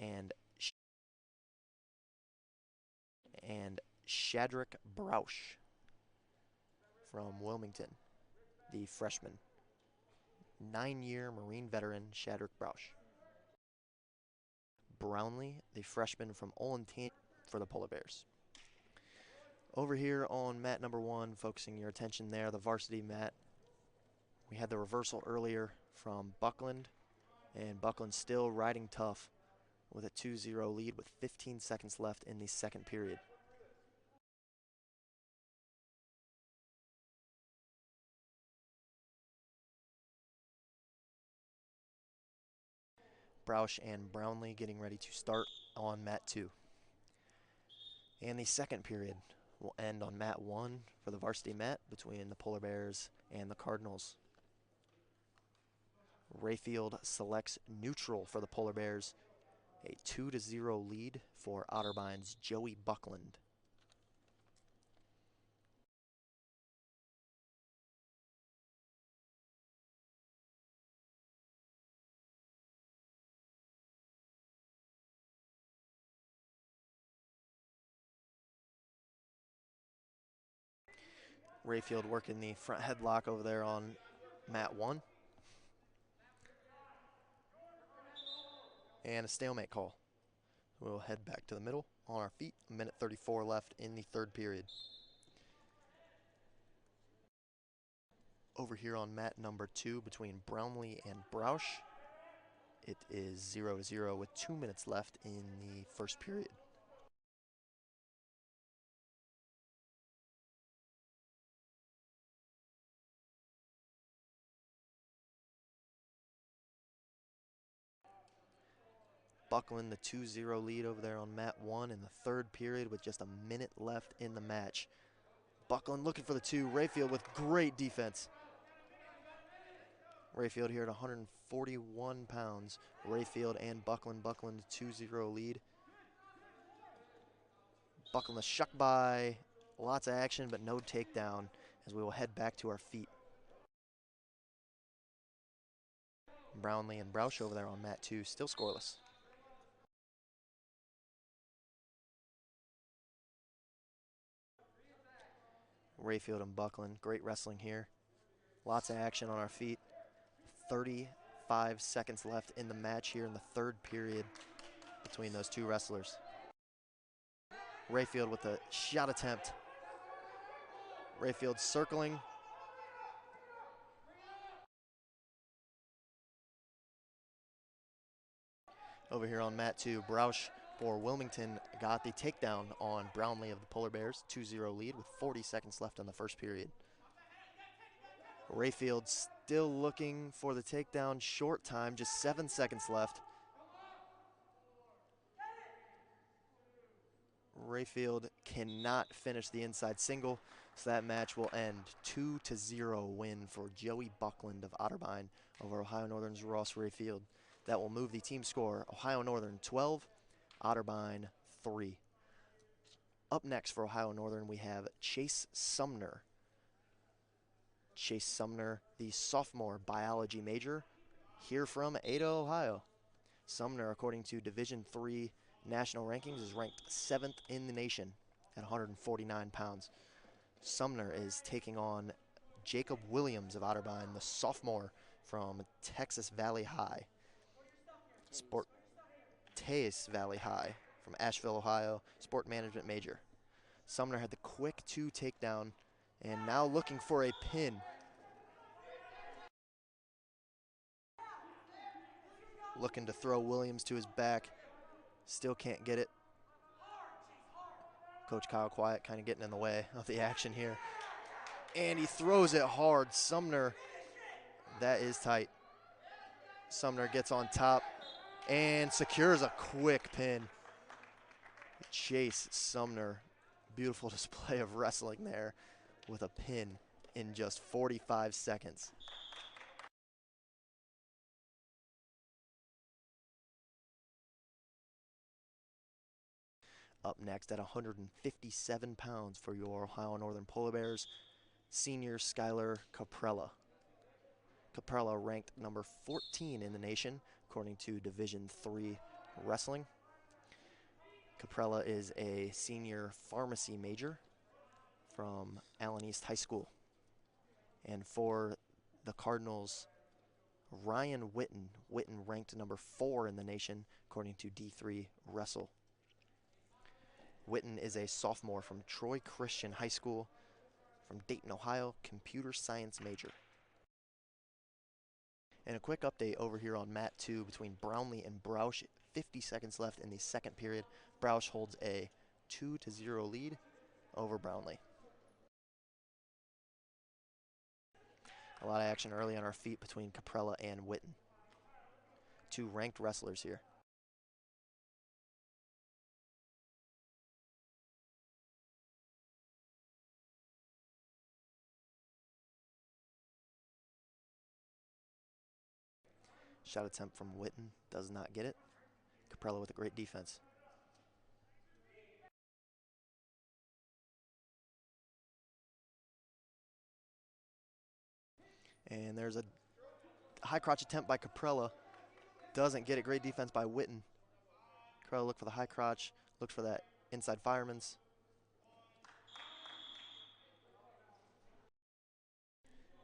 and Shadrick Broush from Wilmington, the freshman. 9-year Marine veteran Shadrick Broush. Brownlee, the freshman from Olentangy for the Polar Bears. Over here on mat number 1, focusing your attention there, the varsity mat. We had the reversal earlier from Buckland, and Buckland still riding tough with a 2-0 lead with 15 seconds left in the second period. Broush and Brownlee getting ready to start on mat 2. And the second period will end on mat 1 for the varsity mat between the Polar Bears and the Cardinals. Rayfield selects neutral for the Polar Bears. A 2-0 lead for Otterbein's Joey Buckland. Rayfield working the front headlock over there on mat 1. And a stalemate call. We'll head back to the middle on our feet. 1:34 left in the third period. Over here on mat number 2 between Brownlee and Broush, it is 0-0 with 2 minutes left in the first period. Buckland the 2-0 lead over there on mat 1 in the third period with just a minute left in the match. Buckland looking for the 2. Rayfield with great defense. Rayfield here at 141 pounds. Rayfield and Buckland. Buckland 2-0 lead. Buckland the shuck by. Lots of action, but no takedown as we will head back to our feet. Brownlee and Broush over there on mat 2, still scoreless. Rayfield and Buckland, great wrestling here. Lots of action on our feet. 35 seconds left in the match here in the third period between those two wrestlers. Rayfield with a shot attempt. Rayfield circling. Over here on mat 2, Broush for Wilmington got the takedown on Brownlee of the Polar Bears. 2-0 lead with 40 seconds left in the first period. Rayfield still looking for the takedown. Short time, just 7 seconds left. Rayfield cannot finish the inside single, so that match will end 2-0 win for Joey Buckland of Otterbein over Ohio Northern's Ross Rayfield. That will move the team score, Ohio Northern 12, Otterbein 3. Up next for Ohio Northern, we have Chase Sumner. Chase Sumner, the sophomore biology major, here from Ada, Ohio. Sumner, according to Division III national rankings, is ranked 7th in the nation at 149 pounds. Sumner is taking on Jacob Williams of Otterbein, the sophomore from Texas Valley High. Tejas Valley High from Asheville, Ohio, sport management major. Sumner had the quick 2 takedown and now looking for a pin. Looking to throw Williams to his back. Still can't get it. Coach Kyle Quiet kind of getting in the way of the action here. And he throws it hard. Sumner, that is tight. Sumner gets on top and secures a quick pin. Chase Sumner, beautiful display of wrestling there with a pin in just 45 seconds. Up next at 157 pounds for your Ohio Northern Polar Bears, senior Skylar Caprella. Caprella ranked number 14 in the nation, according to Division III wrestling. Caprella is a senior pharmacy major from Allen East High School. And for the Cardinals, Ryan Witten. Witten ranked number 4 in the nation, according to D3 Wrestle. Witten is a sophomore from Troy Christian High School, from Dayton, Ohio, computer science major. And a quick update over here on mat 2 between Brownlee and Broush. 50 seconds left in the second period. Broush holds a 2-0 lead over Brownlee. A lot of action early on our feet between Caprella and Witten. 2 ranked wrestlers here. Shot attempt from Witten, does not get it. Caprella with a great defense. And there's a high crotch attempt by Caprella. Doesn't get it. Great defense by Witten. Caprella look for the high crotch, looks for that inside fireman's.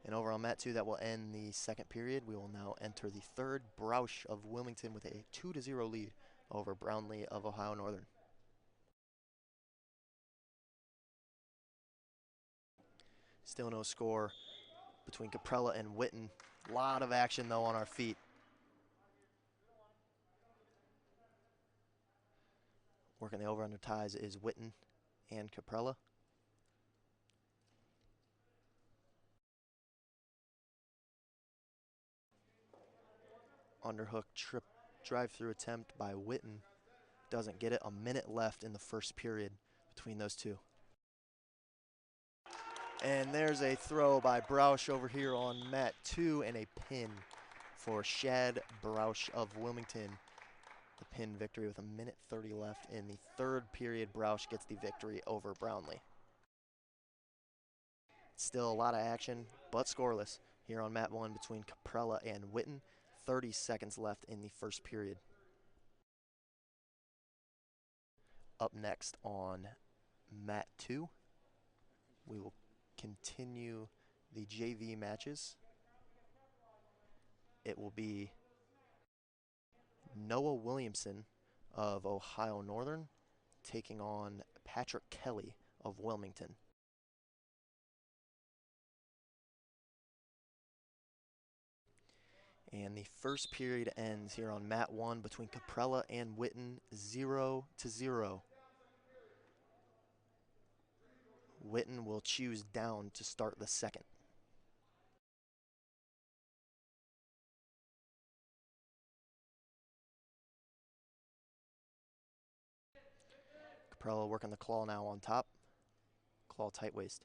And over on mat 2, that will end the second period. We will now enter the third. Broush of Wilmington with a 2-0 lead over Brownlee of Ohio Northern. Still no score between Caprella and Witten. A lot of action, though, on our feet. Working the over-under ties is Witten and Caprella. Underhook trip drive-through attempt by Witten. Doesn't get it. A minute left in the first period between those two. And there's a throw by Broush over here on mat 2 and a pin for Shad Broush of Wilmington. The pin victory with a minute 30 left in the third period. Broush gets the victory over Brownlee. Still a lot of action, but scoreless here on mat 1 between Caprella and Witten. 30 seconds left in the first period. Up next on mat 2, we will continue the JV matches. It will be Noah Williamson of Ohio Northern taking on Patrick Kelly of Wilmington. And the first period ends here on mat 1 between Caprella and Witten, 0-0. Witten will choose down to start the second. Caprella working the claw now on top. Claw tight waist.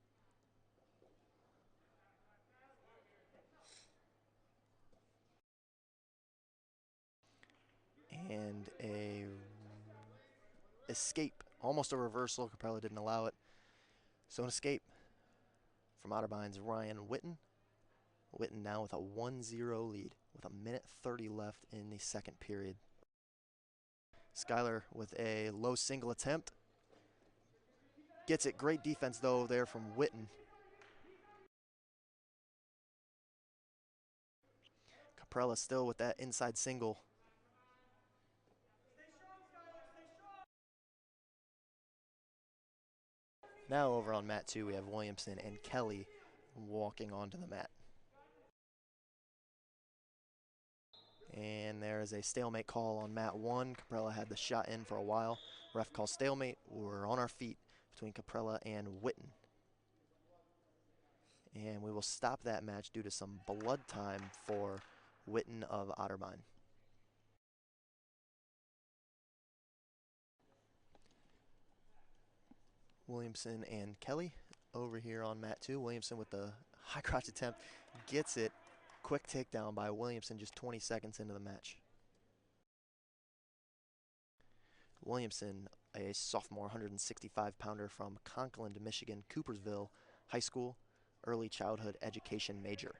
And a escape, almost a reversal. Caprella didn't allow it. So an escape from Otterbein's Ryan Witten. Witten now with a 1-0 lead with a minute 30 left in the second period. Schuyler with a low single attempt. Gets it. Great defense, though, there from Witten. Caprella still with that inside single. Now over on mat 2, we have Williamson and Kelly walking onto the mat. And there is a stalemate call on mat 1. Caprella had the shot in for a while. Ref calls stalemate. We're on our feet between Caprella and Witten. And we will stop that match due to some blood time for Witten of Otterbein. Williamson and Kelly over here on mat 2. Williamson with the high crotch attempt gets it. Quick takedown by Williamson just 20 seconds into the match. Williamson, a sophomore 165-pounder from Conklin, Michigan, Coopersville High School, early childhood education major.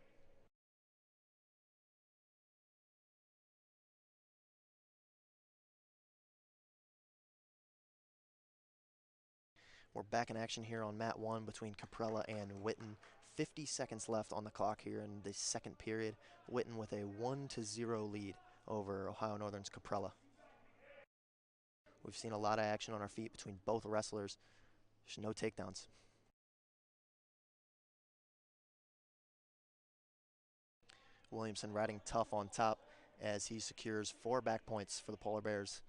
We're back in action here on mat 1 between Caprella and Witten. 50 seconds left on the clock here in the second period. Witten with a 1-0 lead over Ohio Northern's Caprella. We've seen a lot of action on our feet between both wrestlers. There's no takedowns. Williamson riding tough on top as he secures 4 back points for the Polar Bears,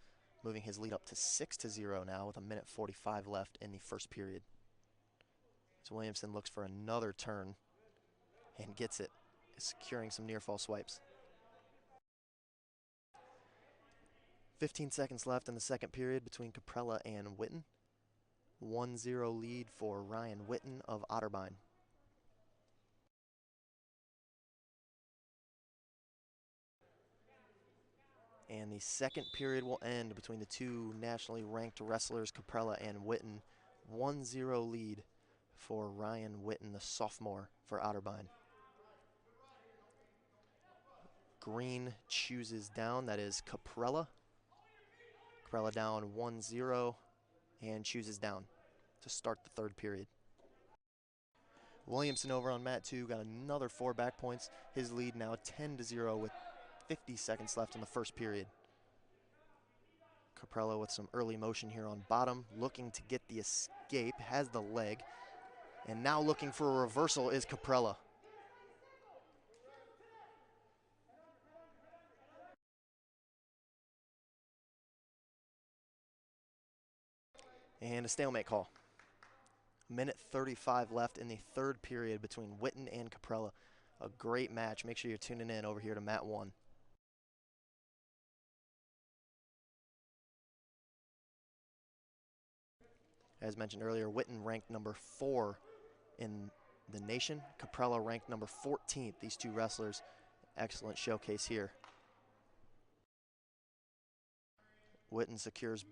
moving his lead up to 6-0 now with 1:45 left in the first period. So Williamson looks for another turn and gets it, securing some near fall swipes. 15 seconds left in the second period between Caprella and Witten. 1-0 lead for Ryan Witten of Otterbein. And the second period will end between the two nationally ranked wrestlers, Caprella and Witten. 1-0 lead for Ryan Witten, the sophomore for Otterbein. Green chooses down, that is Caprella. Caprella down 1-0 and chooses down to start the third period. Williamson over on mat 2 got another 4 back points. His lead now 10-0 with 50 seconds left in the first period. Caprella with some early motion here on bottom, looking to get the escape, has the leg, and now looking for a reversal is Caprella. And a stalemate call. 1:35 left in the third period between Witten and Caprella. A great match. Make sure you're tuning in over here to mat 1. As mentioned earlier, Witten ranked number 4 in the nation. Caprella ranked number 14th. These two wrestlers, excellent showcase here. Witten secures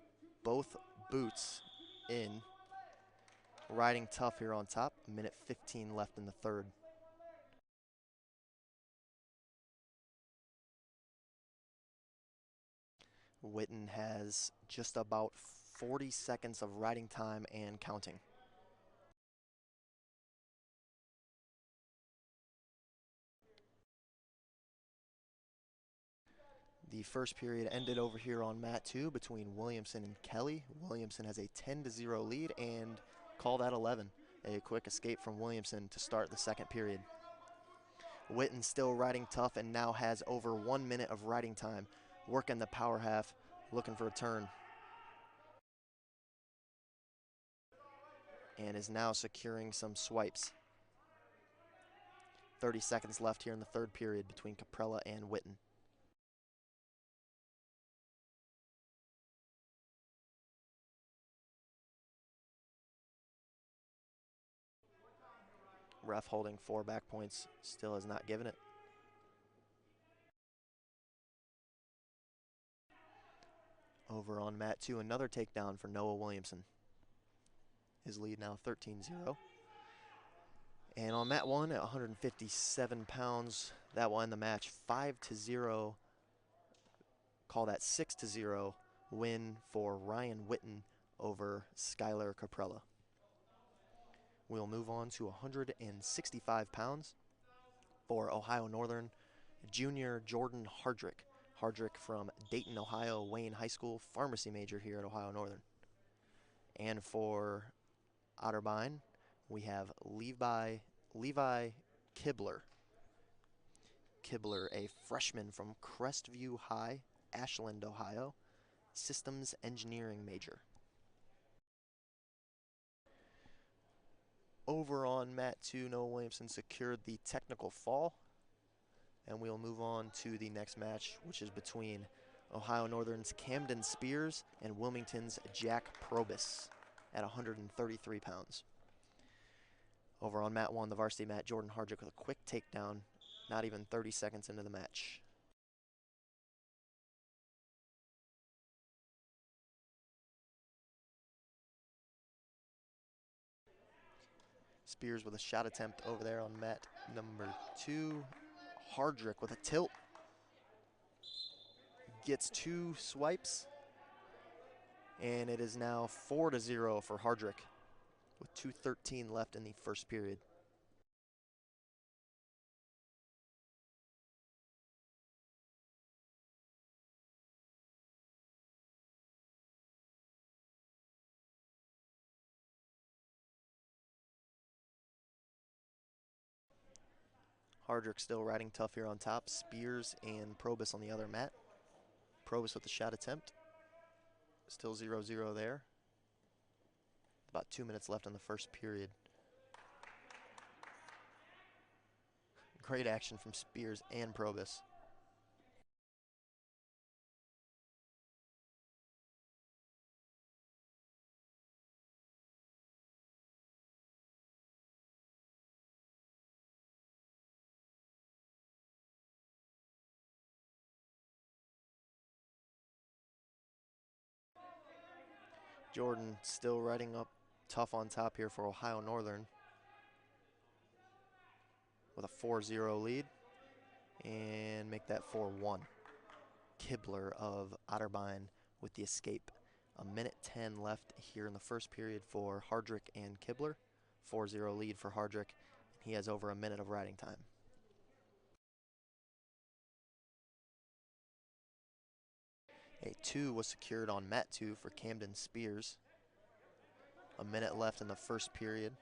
both boots in. Riding tough here on top. 1:15 left in the third. Witten has just about 40 seconds of riding time and counting. The first period ended over here on mat 2 between Williamson and Kelly. Williamson has a 10-0 lead and called at 11. A quick escape from Williamson to start the second period. Witten still riding tough and now has over 1 minute of riding time. Working the power half, looking for a turn. And is now securing some swipes. 30 seconds left here in the third period between Caprella and Witten. Ref holding 4 back points, still has not given it. Over on mat 2, another takedown for Noah Williamson. His lead now 13-0. And on mat 1 at 157 pounds, that will end the match 5-0. Call that 6-0 win for Ryan Witten over Skylar Caprella. We'll move on to 165 pounds for Ohio Northern junior Jordan Hardrick. Hardrick from Dayton, Ohio, Wayne High School, pharmacy major here at Ohio Northern. And for Otterbein, we have Levi Kibler. Kibler, a freshman from Crestview High, Ashland, Ohio, systems engineering major. Over on mat 2, Noah Williamson secured the technical fall. And we'll move on to the next match, which is between Ohio Northern's Camden Spears and Wilmington's Jack Probus at 133 pounds. Over on mat 1, the varsity mat, Jordan Hardrick with a quick takedown, not even 30 seconds into the match. Spears with a shot attempt over there on mat number 2. Hardrick with a tilt. Gets 2 swipes. And it is now 4-0 for Hardrick. with 2:13 left in the first period. Hardrick still riding tough here on top. Spears and Probus on the other mat. Probus with the shot attempt. Still 0-0 there. About 2 minutes left in the first period. Great action from Spears and Probus. Jordan still riding up tough on top here for Ohio Northern with a 4-0 lead, and make that 4-1. Kibler of Otterbein with the escape. 1:10 left here in the first period for Hardrick and Kibler. 4-0 lead for Hardrick. He has over a minute of riding time. A 2 was secured on mat 2 for Camden Spears. A minute left in the first period.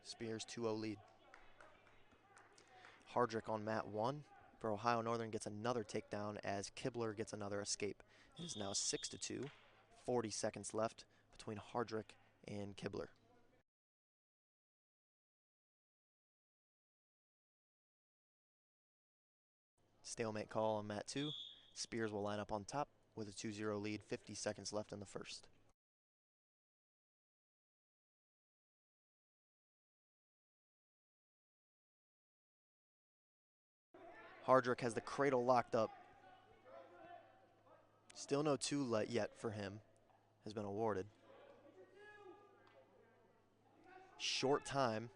Spears 2-0 lead. Hardrick on mat 1 for Ohio Northern gets another takedown as Kibler gets another escape. It is now 6-2. 40 seconds left between Hardrick and Kibler. Stalemate call on mat 2. Spears will line up on top with a 2-0 lead. 50 seconds left in the first. Hardrick has the cradle locked up. Still no 2 yet for him. Has been awarded. Short time.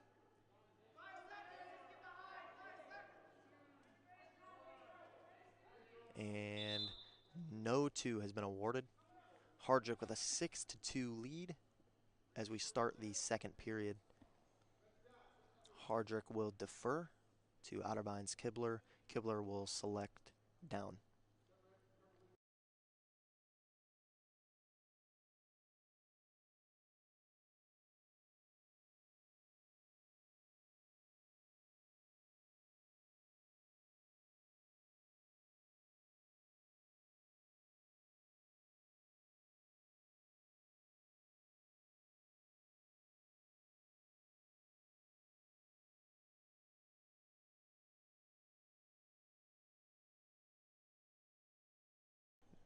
And no 2 has been awarded. Hardrick with a 6-2 lead as we start the second period. Hardrick will defer to Otterbein's Kibler. Kibler will select down.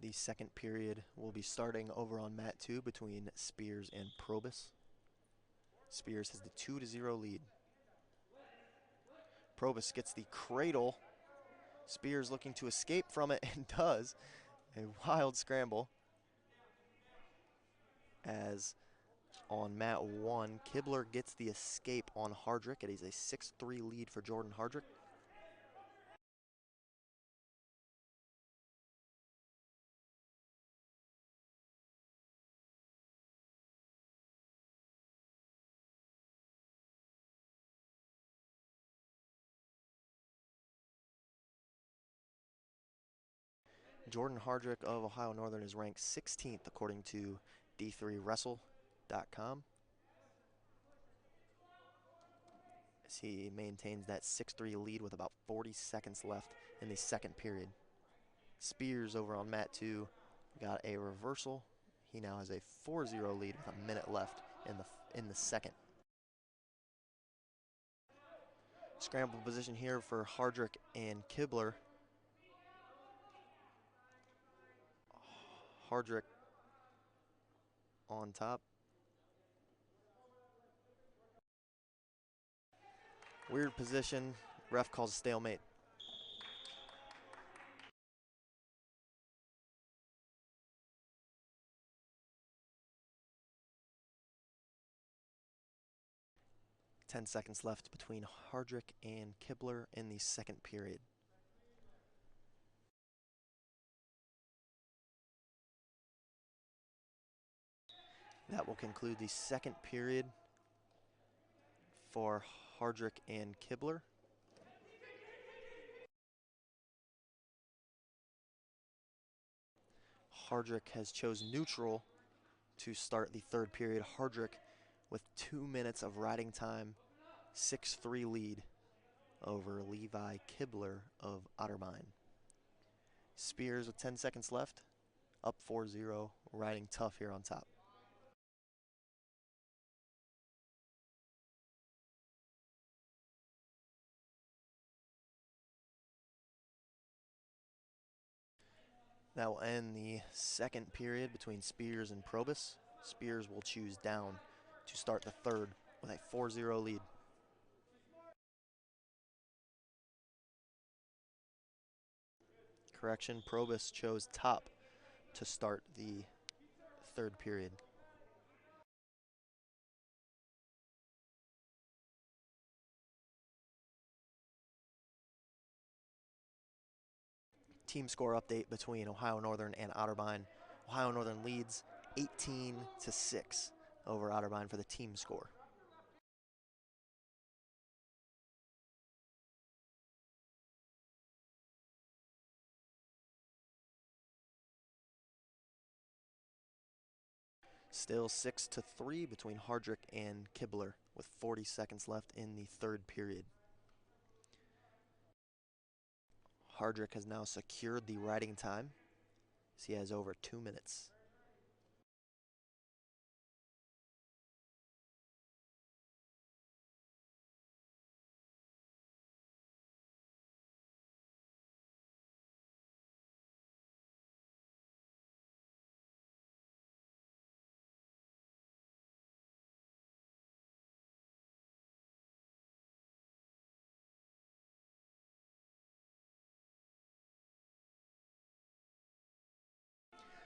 The second period will be starting over on mat 2 between Spears and Probus. Spears has the 2-0 lead. Probus gets the cradle. Spears looking to escape from it and does. A wild scramble. As on mat 1, Kibler gets the escape on Hardrick. It is a 6-3 lead for Jordan Hardrick. Jordan Hardrick of Ohio Northern is ranked 16th according to D3wrestle.com. As he maintains that 6-3 lead with about 40 seconds left in the second period. Spears over on mat 2 got a reversal. He now has a 4-0 lead with a minute left in the second. Scramble position here for Hardrick and Kibler. Hardrick on top. Weird position. Ref calls a stalemate. Ten seconds left between Hardrick and Kibler in the second period. That will conclude the second period for Hardrick and Kibler. Hardrick has chosen neutral to start the third period. Hardrick with 2 minutes of riding time, 6-3 lead over Levi Kibler of Otterbein. Spears with 10 seconds left, up 4-0, riding tough here on top. That will end the second period between Spears and Probus. Spears will choose down to start the third with a 4-0 lead. Correction, Probus chose top to start the third period. Team score update between Ohio Northern and Otterbein. Ohio Northern leads 18-6 over Otterbein for the team score. Still 6-3 between Hardrick and Kibler with 40 seconds left in the third period. Hardrick has now secured the riding time, as he has over 2 minutes.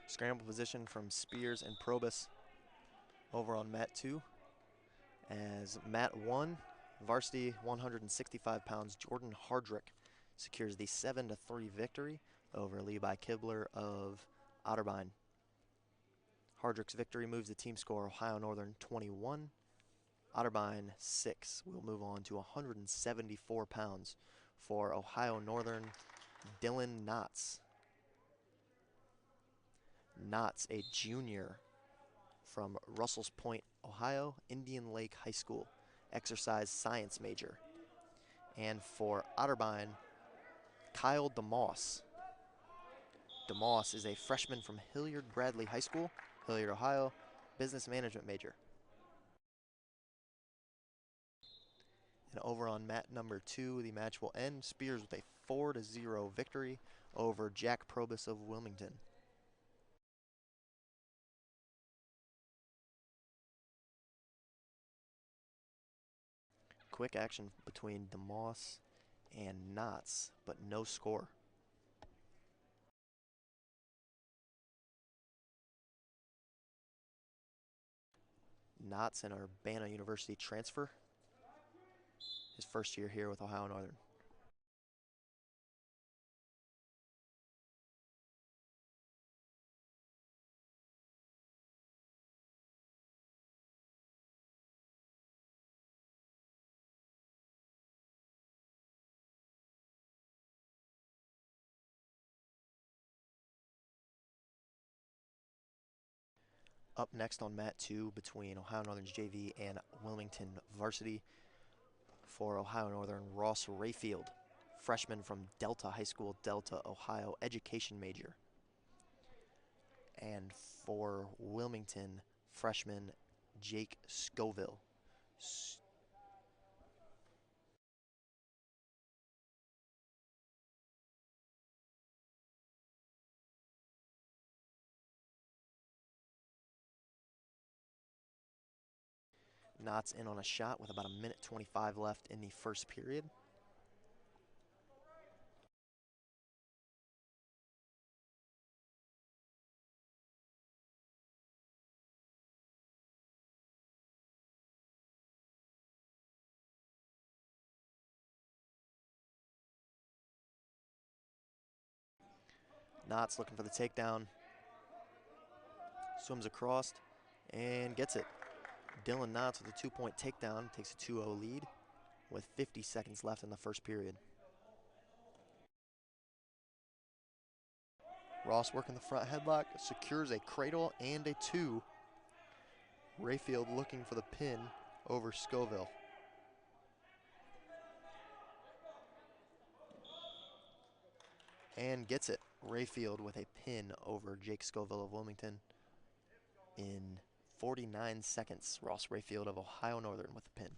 Scramble position from Spears and Probus over on mat 2. As mat 1, varsity 165 pounds, Jordan Hardrick secures the 7-3 victory over Levi Kibler of Otterbein. Hardrick's victory moves the team score Ohio Northern 21, Otterbein 6. We'll move on to 174 pounds for Ohio Northern, Dylan Knotts. Knotts, a junior from Russell's Point, Ohio, Indian Lake High School, exercise science major. And for Otterbein, Kyle DeMoss. DeMoss is a freshman from Hilliard Bradley High School, Hilliard, Ohio, business management major. And over on mat number 2, the match will end. Spears with a 4-0 victory over Jack Probus of Wilmington. Quick action between DeMoss and Knotts, but no score. Knotts, an Urbana University transfer. His first year here with Ohio Northern. Up next on mat 2 between Ohio Northern's JV and Wilmington varsity. For Ohio Northern, Ross Rayfield, freshman from Delta High School, Delta, Ohio, education major. And for Wilmington, freshman Jake Scoville. Knotts in on a shot with about 1:25 left in the first period. Knotts looking for the takedown. Swims across and gets it. Dylan Knotts with a 2-point takedown takes a 2-0 lead with 50 seconds left in the first period. Ross working the front headlock, secures a cradle and a 2. Rayfield looking for the pin over Scoville. And gets it. Rayfield with a pin over Jake Scoville of Wilmington in 49 seconds. Ross Rayfield of Ohio Northern with the pin.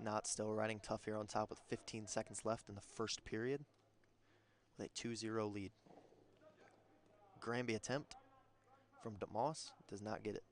Not still riding tough here on top with 15 seconds left in the first period with a 2-0 lead. Granby attempt from DeMoss does not get it.